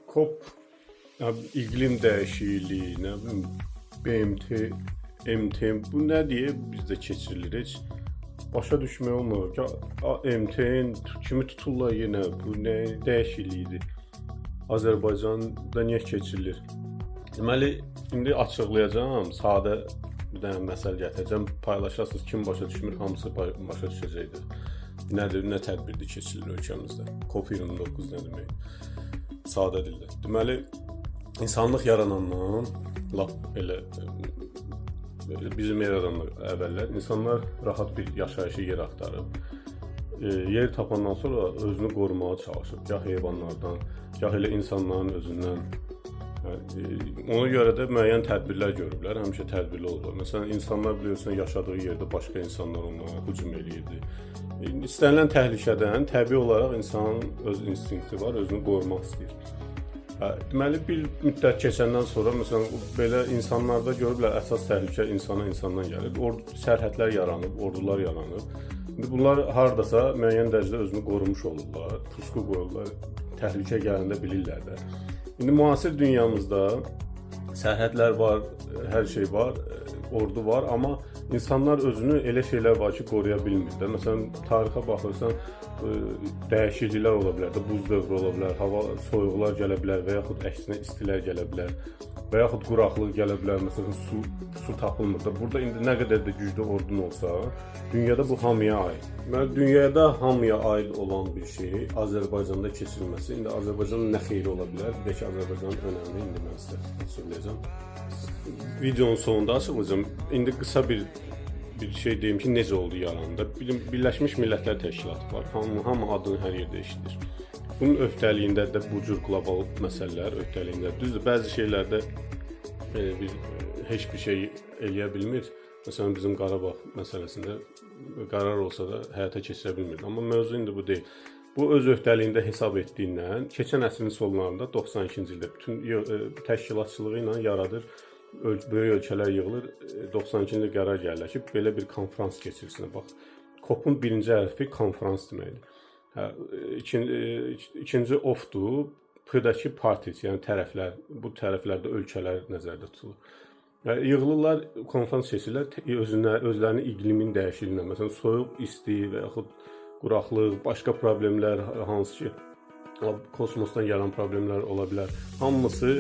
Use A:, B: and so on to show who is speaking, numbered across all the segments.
A: COP, iqlim dəyişikliyi, nə bilim, BMT, MT, bu nə deyə bizdə keçirilir? Heç başa düşmək olmur ki, MT-nin kimi tuturlar yenə, bu nə dəyişikliyidir? Azərbaycanda niyə keçirilir? Deməli, indi açıqlayacağam, sadə bir dənə məsələ gətirəcəm, paylaşasınız, kim başa düşmür, hamısı başa düşəcəkdir. Nədir, nə tədbirdir keçirilir ölkəmizdə? COP29 nə demək? Sadə dildə. Deməli, insanlıq yaranandan, lap belə bizim eradan əvvəllər insanlar rahat bir yaşayışı yer axtarıb, yer tapandan sonra özünü qorumağa çalışıb, gah heyvanlardan, gah elə insanların özündən. Ona görə də müəyyən tədbirlər görüblər, həmişə tədbirli olurlar. Məsələn, insanlar biliyorsun yaşadığı yerdə başqa insanlar onlara hücum eləyirdi. İstənilən təhlükədən təbii olaraq insanın öz instinkti var, özünü qorumaq istəyir. Deməli, bir müddət keçəndən sonra, məsələn, belə insanlarda görüblər, əsas təhlükə insandan gəlir. Sərhədlər yaranıb, ordular yaranıb. Bunlar haradasa müəyyən dərəcədə özünü qorumuş olurlar, pusqu qoyurlar, təhlükə gələndə bilirlər də. İndi müasir dünyamızda sərhədlər var, hər şey var, ordu var, amma insanlar özünü elə şeylər var ki, qoruya bilmir də. Məsələn, tarixə baxırsan, dəyişikliklər ola bilər də, buz dövrü ola bilər, hava soyuqlar gələ bilər və yaxud əksinə istilər gələ bilər və yaxud quraqlıq gələ bilər, məsələn, su tapılmır da. Burada indi nə qədər də güclü ordun olsa, dünyada bu hamıya aid. Deməli, dünyada hamıya aid olan bir şey Azərbaycanda keçirilməsi. İndi Azərbaycanın nə xeyri ola bilər? Bir də ki, Azərbaycanın önəmli, indi mən sizə açıqlayacağam. Videonun sonunda açıqlayacağım. İndi qısa bir şey deyim ki, necə oldu yaranında. Birləşmiş Millətlər Təşkilatı var. Hamı adını hər yerdə eşidir. Bunun öhdəliyində də bu cür qlobal məsələlər öhdəliyində. Düzdür, bəzi şeylərdə heç bir şey eləyə bilmir. Məsələn, bizim Qarabağ məsələsində qərar olsa da həyata keçirə bilmir. Amma mövzu indi bu deyil. Bu öz öhdəliyində hesab etdiyindən keçən əsrin sonlarında 92-ci ildə bütün təşkilatçılığı ilə yaradır. Böyük ölkələr yığılır, 92-ci ildə qərar gəlirlər ki, belə bir konfrans keçirsinə. Bax, COP-un birinci hərfi konfrans deməkdir. İkinci ofdur, P-dəki parties, yəni tərəflər, bu tərəflərdə ölkələr nəzərdə tutulur. Yığılırlar, konfrans keçirlər, özlərinin iqlimin dəyişikliyindən, məsələn, soyuq, isti və yaxud quraqlıq, başqa problemlər, hansı ki, kosmosdan gələn problemlər ola bilər, hamısı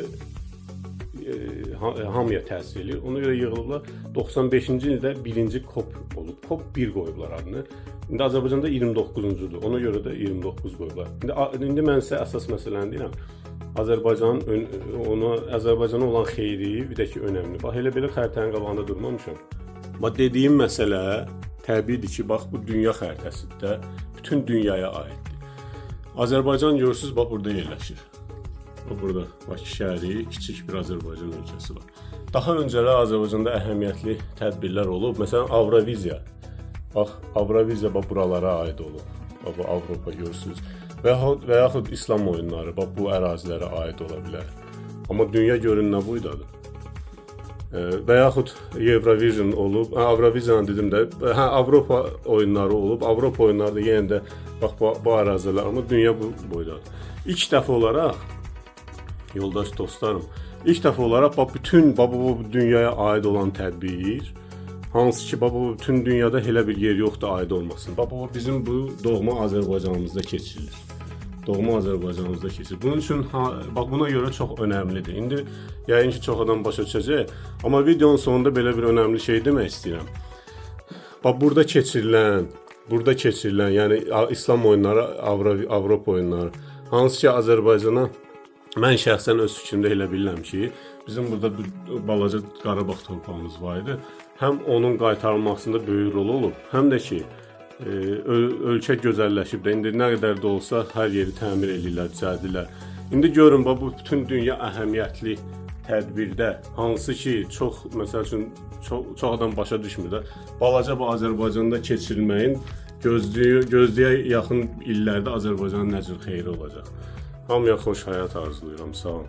A: hamıya təsir edir. Ona görə yığılıblar. 95-ci ildə birinci COP olub. COP 1 qoyublar adını. İndi Azərbaycanda 29-cudur. Ona görə də 29 qoyublar. İndi mən sizə əsas məsələni deyirəm. Azərbaycana olan xeyri, bir də ki, önəmli. Bax, elə belə xəritənin qabağında durmamışam. Bax, dediyim məsələ təbiidir ki, bax, bu dünya xəritəsində bütün dünyaya aiddir. Azərbaycan görürsünüz, bax, burada yerləşir. Burada Bakı şəhəri, kiçik bir Azərbaycan ölkəsi var. Daha öncələr Azərbaycanda əhəmiyyətli tədbirlər olub. Məsələn, Avroviziya. Bax, Avroviziya buralara aid olub. Bax, Avropa görürsünüz. Və yaxud İslam oyunları, bax, bu ərazilərə aid ola bilər. Amma dünya görün nə boydadır. Və yaxud Eurovision olub. Avroviziyanı dedim də, Avropa oyunları olub. Avropa oyunları da yenə də, bax, bu ərazilər, amma dünya bu boydadır. İlk dəfə olaraq, yoldaş dostlarım, ilk dəfə olaraq bütün bu dünyaya aid olan tədbir, hansı ki, bütün dünyada elə bir yer yoxdur aid olmasın. Bizim bu doğma Azərbaycanımızda keçirilir. Doğma Azərbaycanımızda keçirilir. Bunun üçün, buna görə çox önəmlidir. İndi, yəqin ki, çox adam başa düşəcək. Amma videonun sonunda belə bir önəmli şey demək istəyirəm. Burada keçirilən, yəni İslam oyunları, Avropa oyunları, hansı ki, Azərbaycana, mən şəxsən öz fikrimdə elə bilirəm ki, bizim burada balaca Qarabağ torpağımız var idi. Həm onun qaytarılmasında böyük rol olub, həm də ki, ölkə gözəlləşib də, indi nə qədər də olsa hər yeri təmir edirlər, düzəldirlər. İndi görün, bu bütün dünya əhəmiyyətli tədbirdə, hansı ki, məsəl üçün, çox adam başa düşmür də, balaca bu Azərbaycanda keçirilməyin gözləyə yaxın illərdə Azərbaycanın nə cür xeyri olacaq. Hamıya xoş həyat arzulayıram, sağ olun.